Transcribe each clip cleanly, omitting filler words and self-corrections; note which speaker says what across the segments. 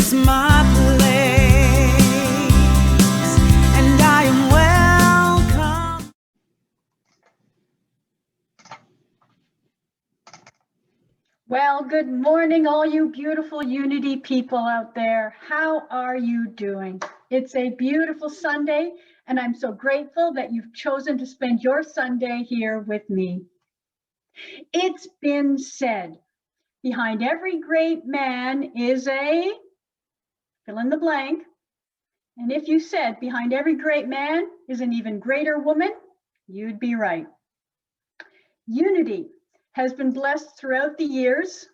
Speaker 1: is my place, and I am welcome.
Speaker 2: Well, good morning, all you beautiful Unity people out there. How are you doing? It's a beautiful Sunday, and I'm so grateful that you've chosen to spend your Sunday here with me. It's been said, behind every great man is a fill in the blank. And if you said behind every great man is an even greater woman, you'd be right. Unity has been blessed throughout the years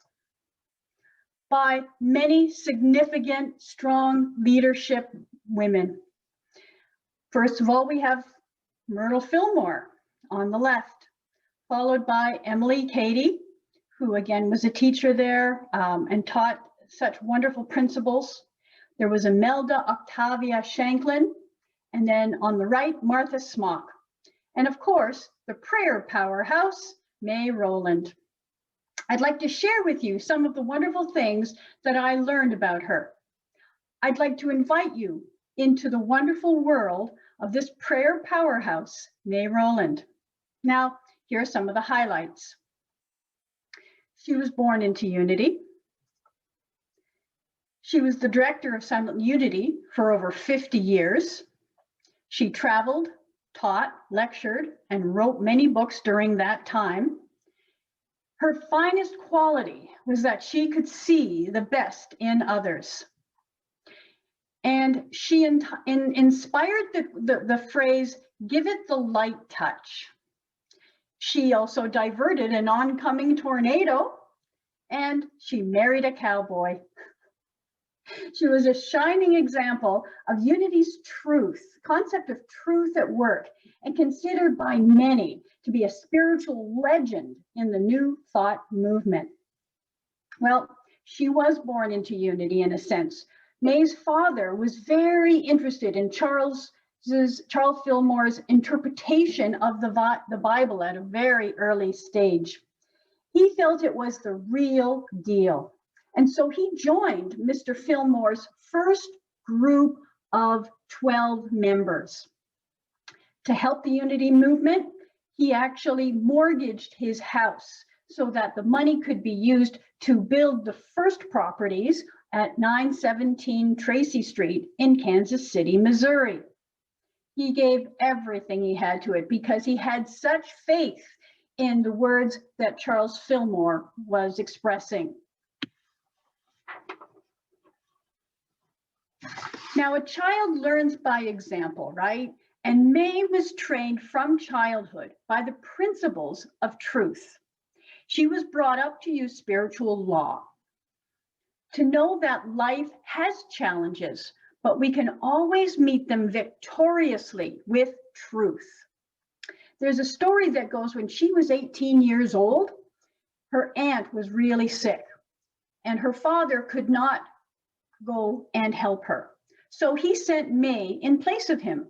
Speaker 2: by many significant, strong leadership women. First of all, we have Myrtle Fillmore on the left, followed by Emily Cady, who again was a teacher there and taught such wonderful principles. There was Imelda Octavia Shanklin, and then on the right, Martha Smock. And of course, the prayer powerhouse, May Rowland. I'd like to share with you some of the wonderful things that I learned about her. I'd like to invite you into the wonderful world of this prayer powerhouse, May Rowland. Now, here are some of the highlights. She was born into Unity. She was the director of Silent Unity for over 50 years. She traveled, taught, lectured, and wrote many books during that time. Her finest quality was that she could see the best in others. And she inspired the phrase, give it the light touch. She also diverted an oncoming tornado, and she married a cowboy. She was a shining example of Unity's truth, concept of truth at work, and considered by many to be a spiritual legend in the New Thought movement. Well, she was born into Unity in a sense. May's father was very interested in Charles Fillmore's interpretation of the Bible at a very early stage. He felt it was the real deal. And so he joined Mr. Fillmore's first group of 12 members. To help the Unity movement, he actually mortgaged his house so that the money could be used to build the first properties at 917 Tracy Street in Kansas City, Missouri. He gave everything he had to it because he had such faith in the words that Charles Fillmore was expressing. Now, a child learns by example, right? And May was trained from childhood by the principles of truth. She was brought up to use spiritual law, to know that life has challenges, but we can always meet them victoriously with truth. There's a story that goes when she was 18 years old, her aunt was really sick, and her father could not go and help her. So he sent May in place of him.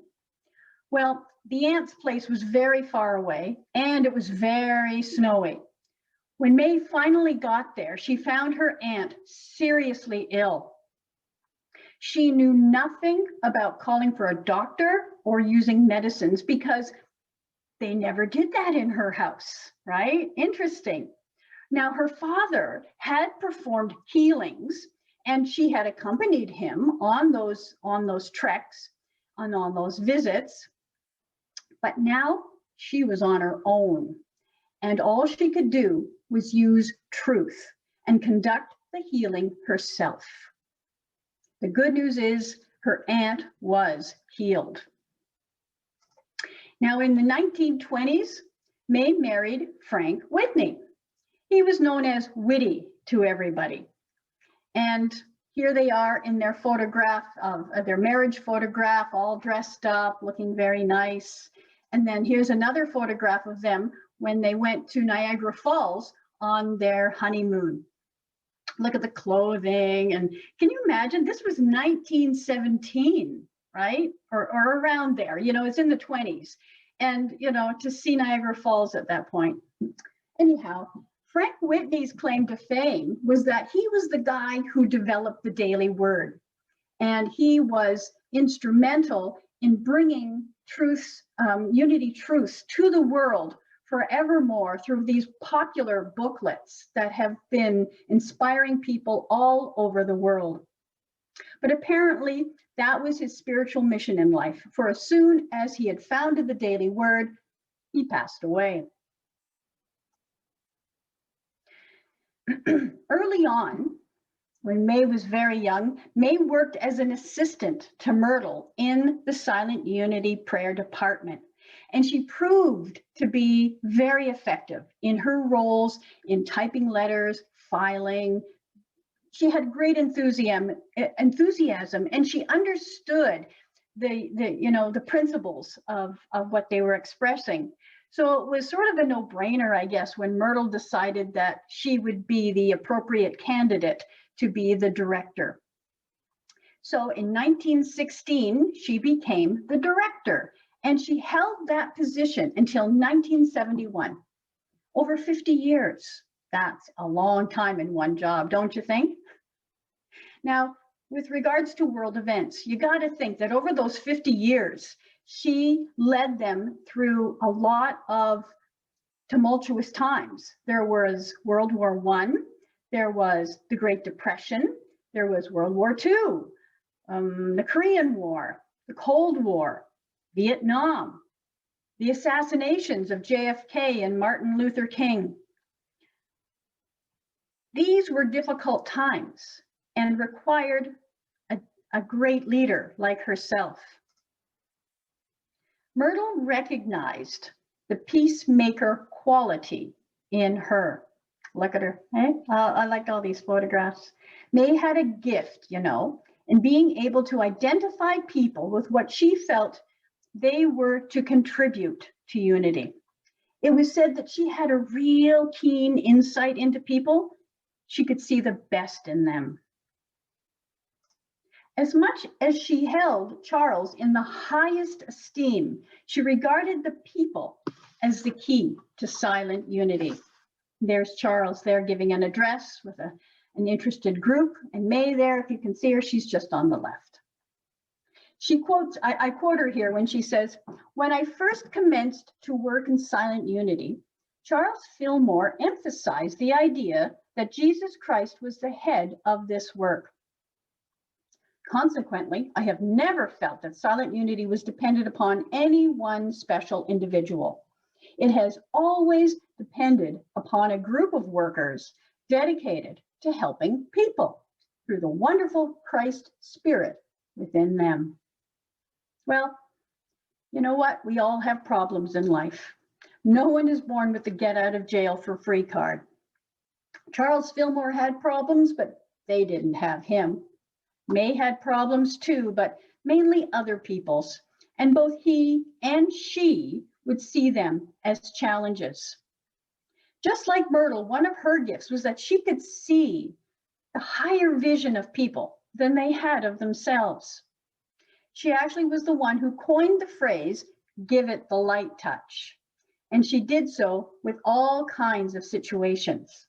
Speaker 2: Well, the aunt's place was very far away, and it was very snowy. When May finally got there, she found her aunt seriously ill. She knew nothing about calling for a doctor or using medicines because they never did that in her house, right? Interesting. Now, her father had performed healings, and she had accompanied him on those treks, on those visits. But now she was on her own, and all she could do was use truth and conduct the healing herself. The good news is her aunt was healed. Now, in the 1920s, May married Frank Whitney. He was known as Whitty to everybody. And here they are in their photograph of their marriage photograph, all dressed up, looking very nice. And then here's another photograph of them when they went to Niagara Falls on their honeymoon. Look at the clothing. And can you imagine? This was 1917, right? Or around there, you know, it's in the 20s. And, you know, to see Niagara Falls at that point. Anyhow, Frank Whitney's claim to fame was that he was the guy who developed the daily word, and he was instrumental in bringing truths, unity truths to the world forevermore through these popular booklets that have been inspiring people all over the world. But apparently that was his spiritual mission in life, for as soon as he had founded the Daily Word, he passed away. Early on, when May was very young, May worked as an assistant to Myrtle in the Silent Unity prayer department. And she proved to be very effective in her roles in typing letters, filing. She had great enthusiasm, and she understood the principles of what they were expressing. So it was sort of a no-brainer, I guess, when Myrtle decided that she would be the appropriate candidate to be the director. So in 1916, she became the director, and she held that position until 1971. Over 50 years. That's a long time in one job, don't you think? Now, with regards to world events, you got to think that over those 50 years, she led them through a lot of tumultuous times. There was World War I, there was the Great Depression, there was World War II, the Korean War, the Cold War, Vietnam, the assassinations of JFK and Martin Luther King. These were difficult times and required a great leader like herself. Myrtle recognized the peacemaker quality in her. Look at her. Eh? I like all these photographs. May had a gift, in being able to identify people with what she felt they were to contribute to unity. It was said that she had a real keen insight into people. She could see the best in them. As much as she held Charles in the highest esteem, she regarded the people as the key to silent unity. There's Charles there giving an address with an interested group, and May there, if you can see her, she's just on the left. She quotes, I quote her here when she says, "When I first commenced to work in silent unity, Charles Fillmore emphasized the idea that Jesus Christ was the head of this work. Consequently, I have never felt that silent unity was dependent upon any one special individual. It has always depended upon a group of workers dedicated to helping people through the wonderful Christ spirit within them." Well, you know what? We all have problems in life. No one is born with the get out of jail for free card. Charles Fillmore had problems, but they didn't have him. May had problems too, but mainly other people's. And both he and she would see them as challenges. Just like Myrtle, one of her gifts was that she could see the higher vision of people than they had of themselves. She actually was the one who coined the phrase, "give it the light touch." And she did so with all kinds of situations.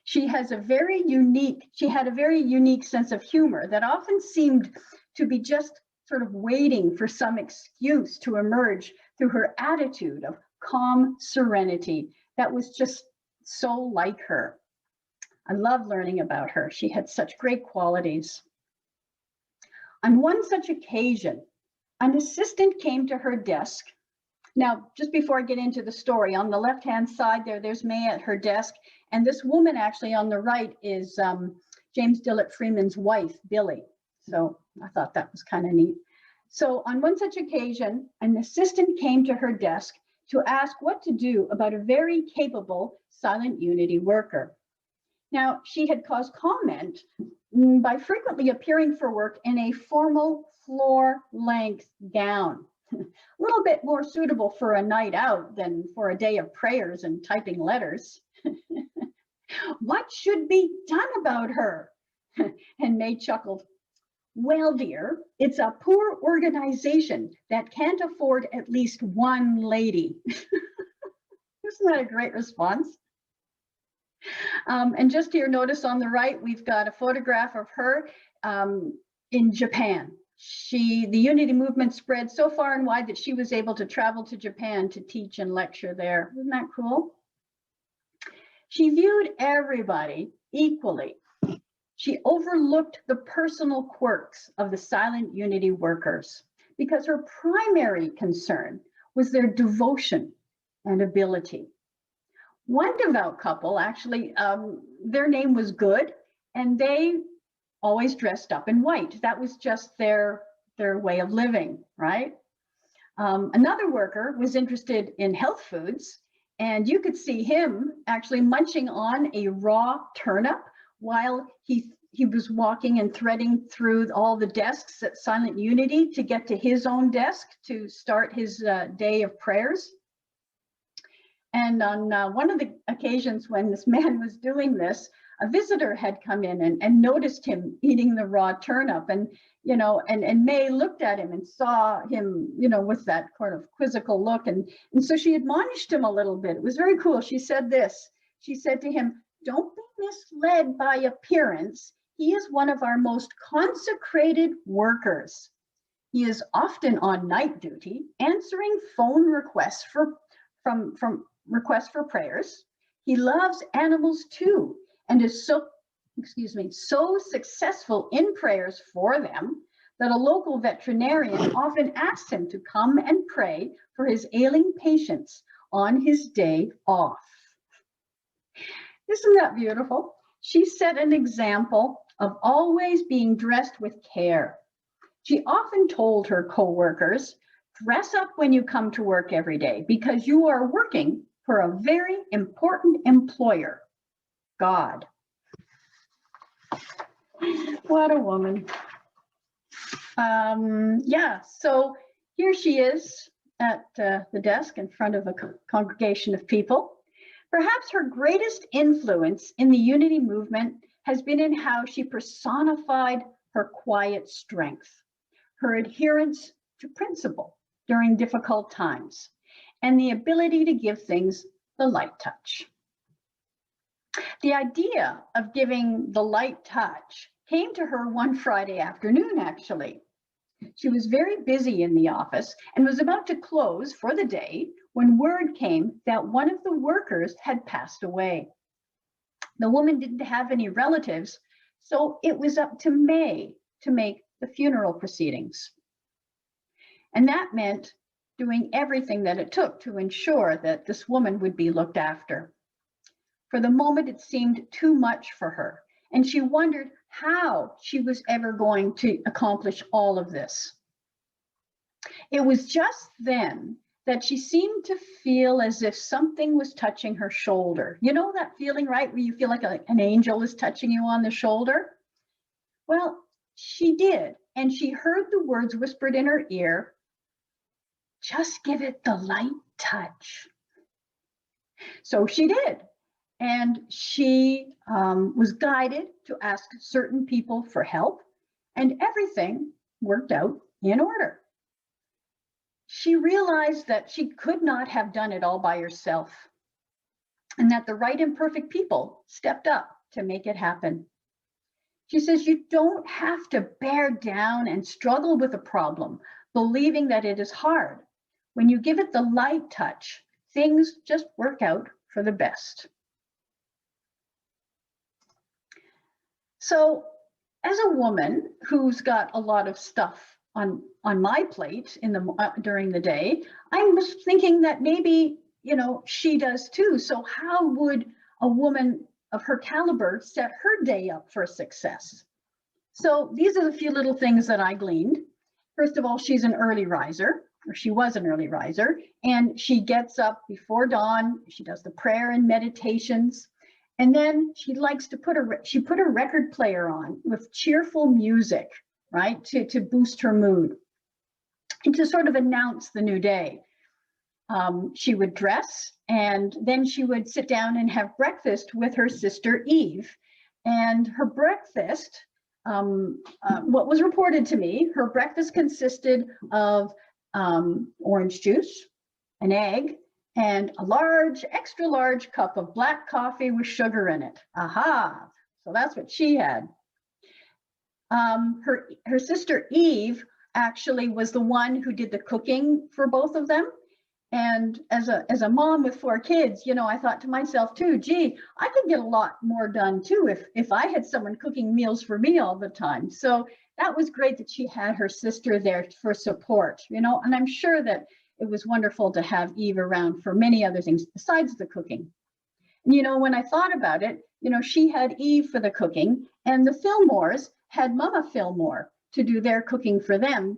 Speaker 2: She had a very unique sense of humor that often seemed to be just sort of waiting for some excuse to emerge through her attitude of calm serenity that was just so like her. I love learning about her. She had such great qualities. On one such occasion, an assistant came to her desk. Now, just before I get into the story, on the left-hand side there's May at her desk, and this woman actually on the right is James Dillett Freeman's wife, Billy. So I thought that was kind of neat. So on one such occasion, an assistant came to her desk to ask what to do about a very capable silent unity worker. Now, she had caused comment by frequently appearing for work in a formal floor-length gown. A little bit more suitable for a night out than for a day of prayers and typing letters. What should be done about her? And May chuckled. "Well, dear, it's a poor organization that can't afford at least one lady." Isn't that a great response? And just here, notice on the right, we've got a photograph of her in Japan. The Unity movement spread so far and wide that she was able to travel to Japan to teach and lecture there. Isn't that cool? She viewed everybody equally. She overlooked the personal quirks of the silent Unity workers because her primary concern was their devotion and ability. One devout couple, actually, their name was Good, and they always dressed up in white. That was just their way of living, right? Another worker was interested in health foods, and you could see him actually munching on a raw turnip while he was walking and threading through all the desks at Silent Unity to get to his own desk to start his day of prayers. And on one of the occasions when this man was doing this, a visitor had come in and noticed him eating the raw turnip, and and May looked at him and saw him, with that kind of quizzical look, and so she admonished him a little bit. It was very cool. She said this. She said to him, "Don't be misled by appearance. He is one of our most consecrated workers. He is often on night duty, answering phone requests from requests for prayers. He loves animals too, and is so successful in prayers for them that a local veterinarian often asks him to come and pray for his ailing patients on his day off." Isn't that beautiful? She set an example of always being dressed with care. She often told her co-workers, "Dress up when you come to work every day because you are working for a very important employer, God." What a woman. Yeah, so here she is at the desk in front of a congregation of people. Perhaps her greatest influence in the Unity movement has been in how she personified her quiet strength, her adherence to principle during difficult times, and the ability to give things the light touch. The idea of giving the light touch came to her one Friday afternoon, actually. She was very busy in the office and was about to close for the day when word came that one of the workers had passed away. The woman didn't have any relatives, so it was up to May to make the funeral proceedings. And that meant doing everything that it took to ensure that this woman would be looked after. For the moment, it seemed too much for her, and she wondered how she was ever going to accomplish all of this. It was just then that she seemed to feel as if something was touching her shoulder. You know that feeling, right, where you feel like an angel is touching you on the shoulder? Well, she did, and she heard the words whispered in her ear, "Just give it the light touch." So she did. And she was guided to ask certain people for help, and everything worked out in order. She realized that she could not have done it all by herself, and that the right and perfect people stepped up to make it happen. She says, you don't have to bear down and struggle with a problem, believing that it is hard. When you give it the light touch, things just work out for the best. So as a woman who's got a lot of stuff on my plate during the day, I was thinking that maybe, she does too. So how would a woman of her caliber set her day up for success? So these are the few little things that I gleaned. First of all, she's an early riser, or she was an early riser, and she gets up before dawn. She does the prayer and meditations. And then she likes to put a record player on with cheerful music, right, to boost her mood and to sort of announce the new day. She would dress, and then she would sit down and have breakfast with her sister Eve. And her breakfast, what was reported to me, her breakfast consisted of orange juice, an egg, and a large, extra large cup of black coffee with sugar in it. Aha, so that's what she had. Her sister Eve actually was the one who did the cooking for both of them. And as a mom with 4 kids, you know, I thought to myself too, gee, I could get a lot more done too if I had someone cooking meals for me all the time. So that was great that she had her sister there for support, you know, and I'm sure that it was wonderful to have Eve around for many other things besides the cooking. And, you know, when I thought about it, you know, she had Eve for the cooking, and the Fillmores had Mama Fillmore to do their cooking for them.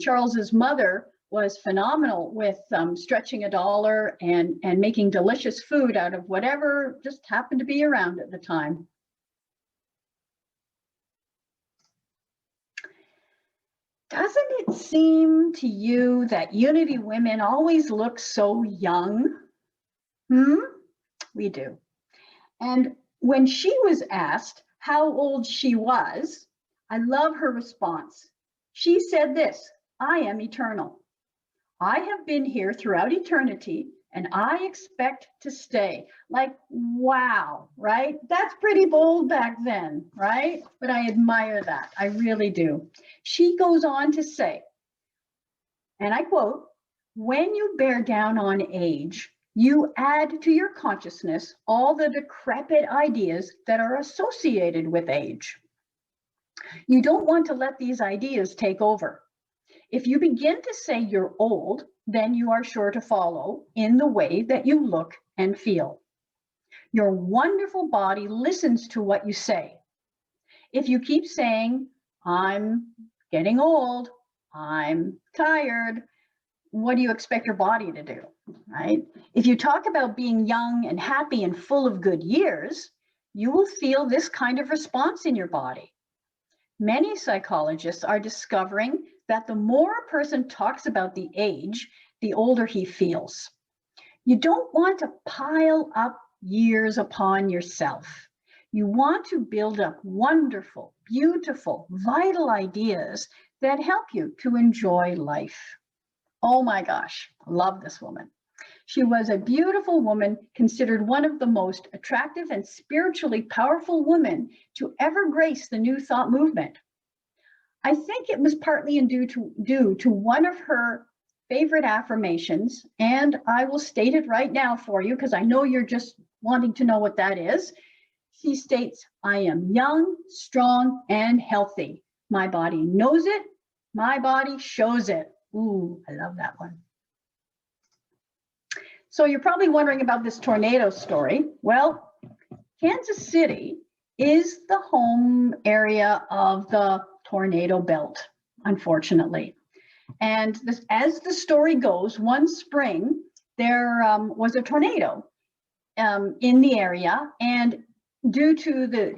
Speaker 2: Charles's mother was phenomenal with stretching $1 and making delicious food out of whatever just happened to be around at the time. Doesn't it seem to you that Unity women always look so young? We do. And when she was asked how old she was, I love her response. She said this, I am eternal. I have been here throughout eternity and I expect to stay. Like, wow, right? That's pretty bold back then, right? But I admire that. I really do. She goes on to say, and I quote, when you bear down on age, you add to your consciousness all the decrepit ideas that are associated with age. You don't want to let these ideas take over. If you begin to say you're old, then you are sure to follow in the way that you look and feel. Your wonderful body listens to what you say. If you keep saying, I'm getting old, I'm tired, what do you expect your body to do, right? If you talk about being young and happy and full of good years, you will feel this kind of response in your body. Many psychologists are discovering that the more a person talks about the age, the older he feels. You don't want to pile up years upon yourself. You want to build up wonderful, beautiful, vital ideas that help you to enjoy life. Oh my gosh, I love this woman. She was a beautiful woman, considered one of the most attractive and spiritually powerful women to ever grace the New Thought movement. I think it was partly due to one of her favorite affirmations, and I will state it right now for you because I know you're just wanting to know what that is. She states, I am young, strong, and healthy. My body knows it. My body shows it. Ooh, I love that one. So you're probably wondering about this tornado story. Well, Kansas City is the home area of the tornado belt, unfortunately. And this, as the story goes, one spring, there was a tornado in the area, and due to the,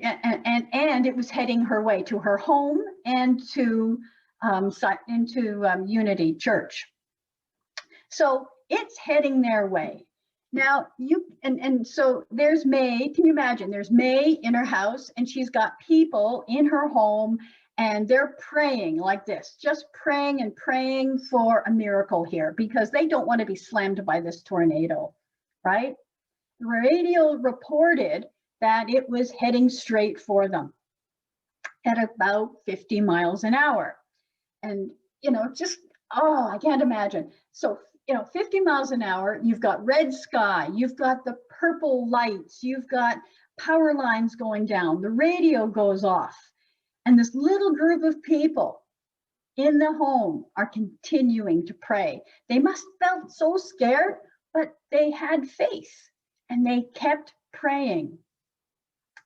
Speaker 2: and it was heading her way to her home and to into Unity Church. So it's heading their way. Now so there's May, can you imagine? There's May in her house and she's got people in her home and they're praying like this, just praying and praying for a miracle here because they don't want to be slammed by this tornado, right? The radio reported that it was heading straight for them at about 50 miles an hour. And, you know, just, oh, I can't imagine. So, you know, 50 miles an hour, you've got red sky, you've got the purple lights, you've got power lines going down, the radio goes off. And this little group of people in the home are continuing to pray. They must have felt so scared, but they had faith and they kept praying.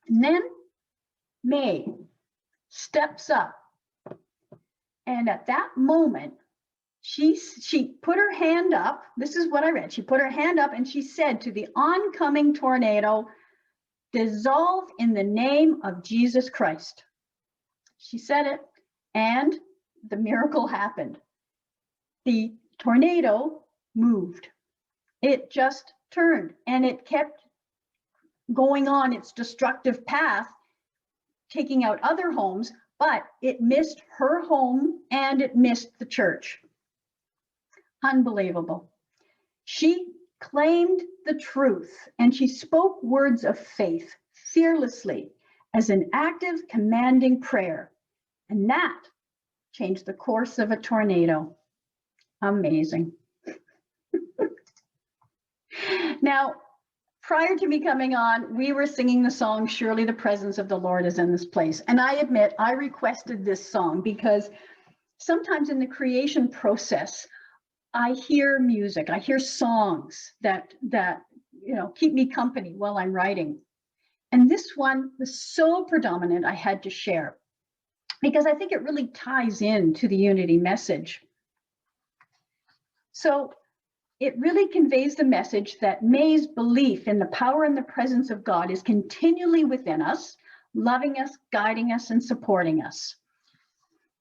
Speaker 2: And then May steps up. And at that moment, she put her hand up. This is what I read. She put her hand up and she said to the oncoming tornado, dissolve in the name of Jesus Christ. She said it, and the miracle happened. The tornado moved. It just turned and it kept going on its destructive path, taking out other homes, but it missed her home and it missed the church. Unbelievable. She claimed the truth, and she spoke words of faith fearlessly as an active, commanding prayer. And that changed the course of a tornado. Amazing. Now, prior to me coming on, we were singing the song, Surely the Presence of the Lord is in this place. And I admit, I requested this song because sometimes in the creation process, I hear music, I hear songs that keep me company while I'm writing. And this one was so predominant, I had to share because I think it really ties into the unity message. So it really conveys the message that May's belief in the power and the presence of God is continually within us, loving us, guiding us, and supporting us.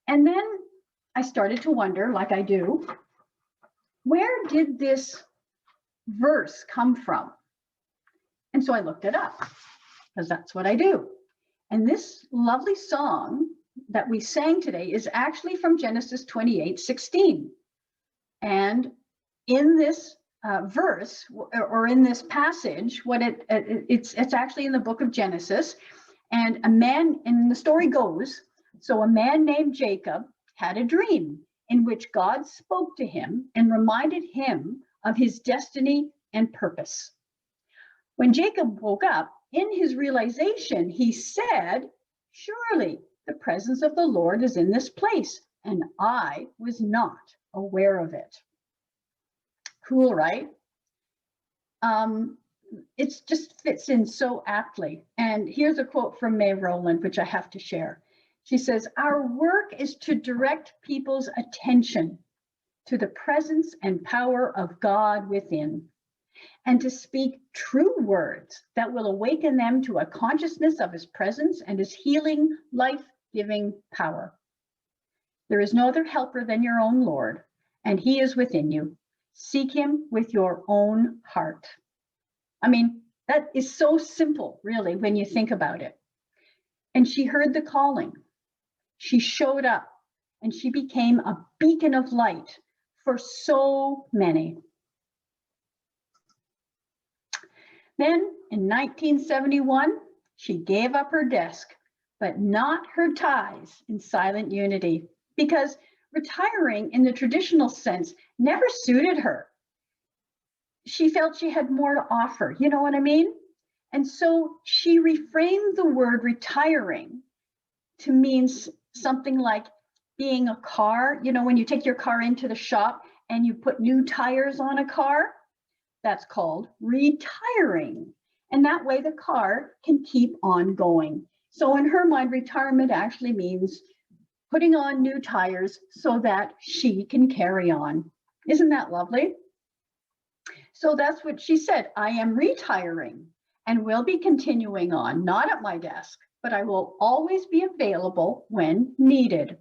Speaker 2: And then I started to wonder, like I do, where did this verse come from? And so I looked it up, because that's what I do. And this lovely song that we sang today is actually from Genesis 28:16. And in this verse, or in this passage, it's actually in the book of Genesis. And the story goes, so a man named Jacob had a dream in which God spoke to him and reminded him of his destiny and purpose. When Jacob woke up, in his realization, he said, "Surely the presence of the Lord is in this place, and I was not aware of it." Cool, right? It just fits in so aptly. And here's a quote from May Rowland, which I have to share. She says, "Our work is to direct people's attention to the presence and power of God within, and to speak true words that will awaken them to a consciousness of his presence and his healing, life-giving power. There is no other helper than your own Lord, and he is within you. Seek him with your own heart." I mean, that is so simple, really, when you think about it. And she heard the calling. She showed up, and she became a beacon of light for so many. Then in 1971, she gave up her desk, but not her ties in silent unity, because retiring in the traditional sense never suited her. She felt she had more to offer, you know what I mean? And so she reframed the word retiring to mean something like being a car. You know, when you take your car into the shop and you put new tires on a car, that's called retiring. And that way the car can keep on going. So in her mind, retirement actually means putting on new tires so that she can carry on. Isn't that lovely? So that's what she said. I am retiring and will be continuing on, not at my desk, but I will always be available when needed.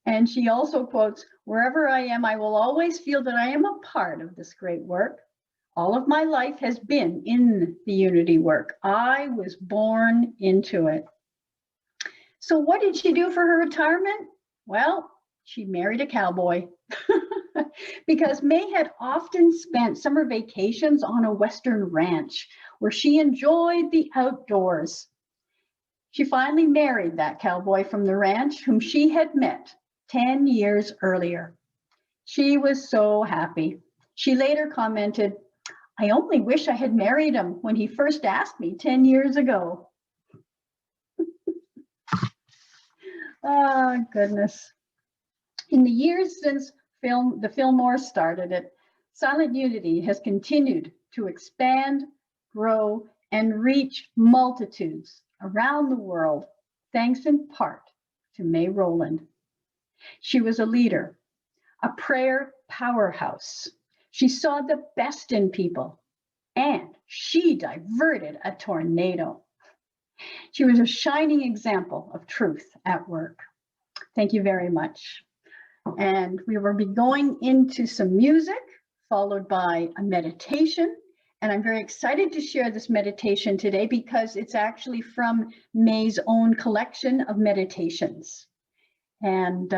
Speaker 2: And she also quotes, "Wherever I am, I will always feel that I am a part of this great work. All of my life has been in the unity work. I was born into it." So what did she do for her retirement? Well, she married a cowboy. Because May had often spent summer vacations on a Western ranch where she enjoyed the outdoors. She finally married that cowboy from the ranch whom she had met 10 years earlier. She was so happy. She later commented, "I only wish I had married him when he first asked me 10 years ago." Oh, goodness. In the years since the Fillmore started it, Silent Unity has continued to expand, grow, and reach multitudes around the world, thanks in part to May Rowland. She was a leader, a prayer powerhouse. She saw the best in people, and she diverted a tornado. She was a shining example of truth at work. Thank you very much. And we will be going into some music, followed by a meditation. And I'm very excited to share this meditation today because it's actually from May's own collection of meditations. And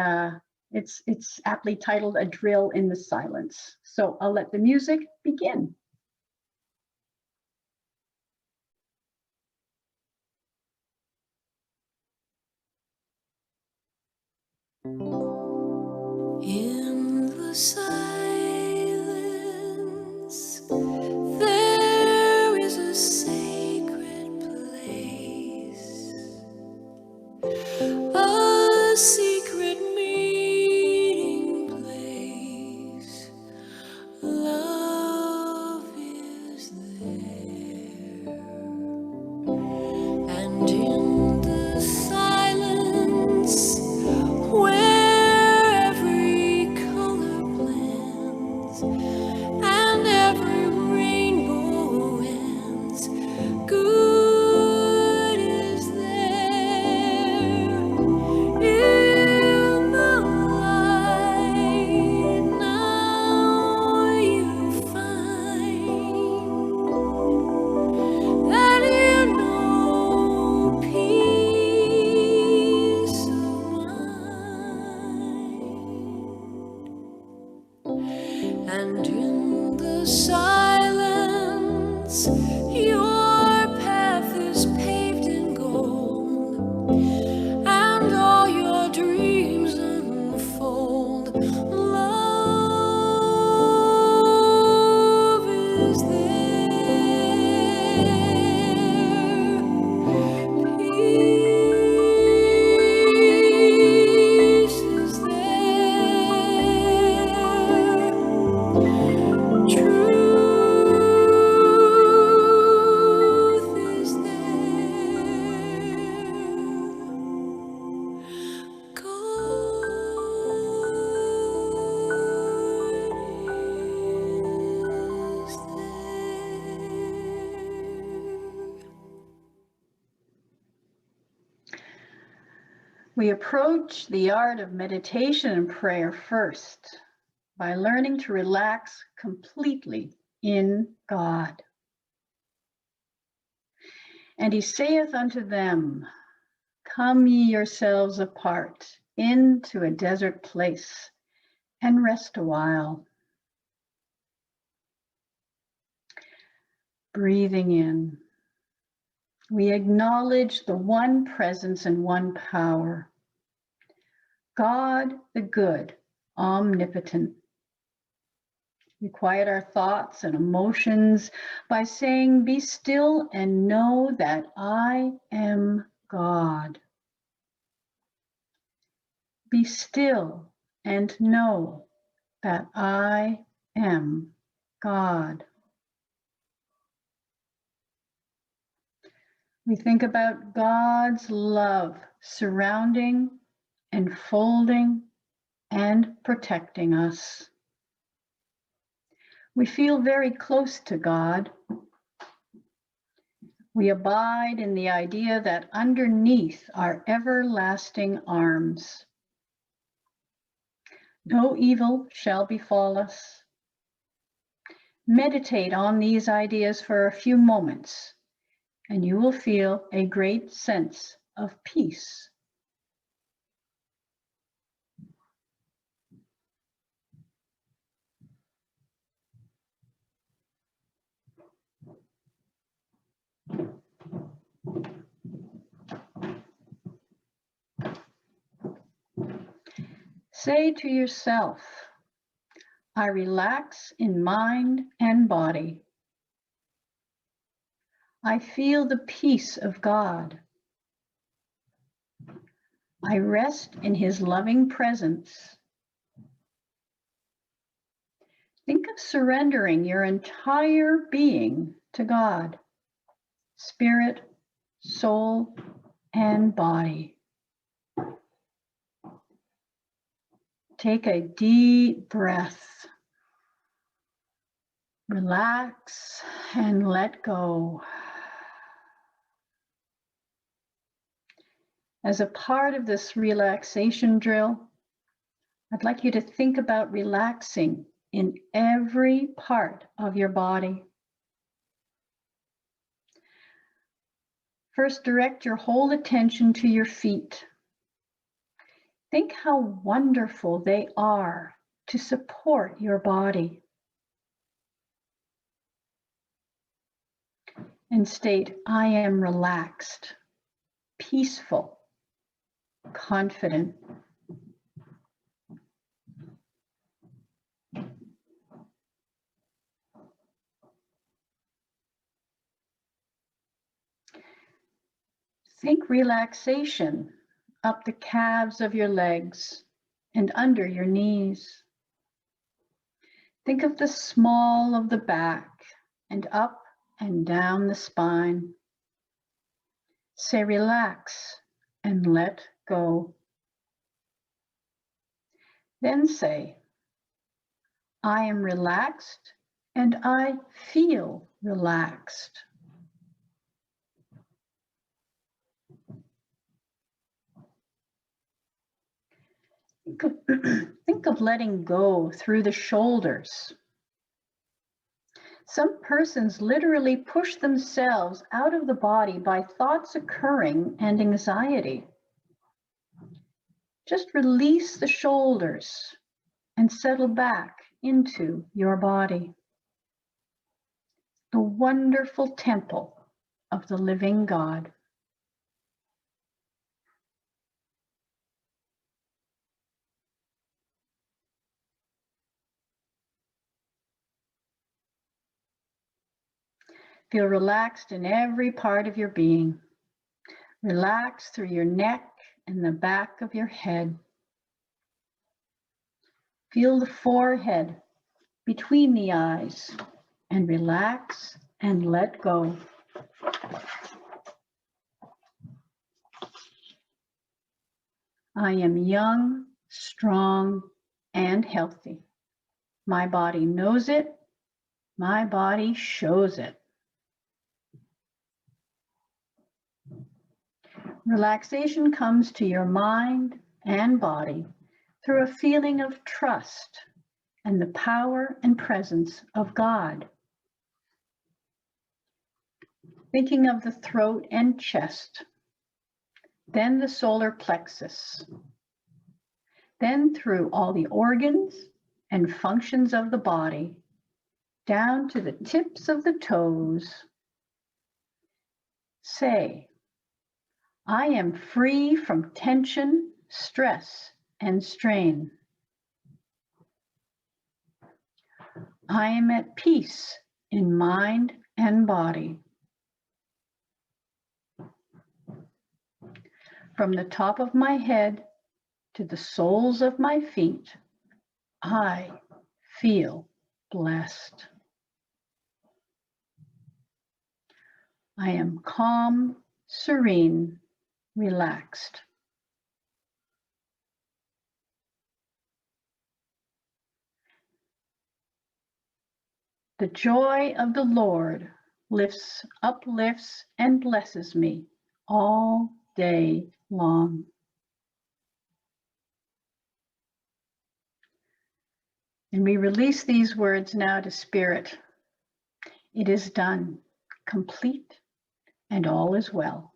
Speaker 2: It's aptly titled A Drill in the Silence. So I'll let the music begin.
Speaker 1: In the silence, there is a sacred place, a secret meeting place. Love is there, and in the silence, where every color blends and every rainbow ends, good is there. In the light now you find that you know peace of mind. And in the silence, your path is paved in gold, and all your dreams unfold. Love is there. Peace is there. Truth is there.
Speaker 2: We approach the art of meditation and prayer first by learning to relax completely in God. And he saith unto them, come ye yourselves apart into a desert place and rest a while. Breathing in, we acknowledge the one presence and one power, God the good, omnipotent. We quiet our thoughts and emotions by saying, be still and know that I am God. Be still and know that I am God. We think about God's love surrounding, enfolding, and protecting us. We feel very close to God. We abide in the idea that underneath are everlasting arms. No evil shall befall us. Meditate on these ideas for a few moments, and you will feel a great sense of peace. Say to yourself, I relax in mind and body. I feel the peace of God. I rest in his loving presence. Think of surrendering your entire being to God, spirit, soul, and body. Take a deep breath. Relax and let go. As a part of this relaxation drill, I'd like you to think about relaxing in every part of your body. First, direct your whole attention to your feet. Think how wonderful they are to support your body. And state, I am relaxed, peaceful, confident. Think relaxation up the calves of your legs and under your knees. Think of the small of the back and up and down the spine. Say relax and let go. Then say, I am relaxed and I feel relaxed. Think of letting go through the shoulders. Some persons literally push themselves out of the body by thoughts occurring and anxiety. Just release the shoulders and settle back into your body. The wonderful temple of the living God. Feel relaxed in every part of your being. Relax through your neck and the back of your head. Feel the forehead between the eyes and relax and let go. I am young, strong, and healthy. My body knows it. My body shows it. Relaxation comes to your mind and body through a feeling of trust and the power and presence of God. Thinking of the throat and chest, then the solar plexus, then through all the organs and functions of the body, down to the tips of the toes. Say, I am free from tension, stress, and strain. I am at peace in mind and body. From the top of my head to the soles of my feet, I feel blessed. I am calm, serene, relaxed. The joy of the Lord uplifts, and blesses me all day long. And we release these words now to Spirit. It is done, complete, and all is well.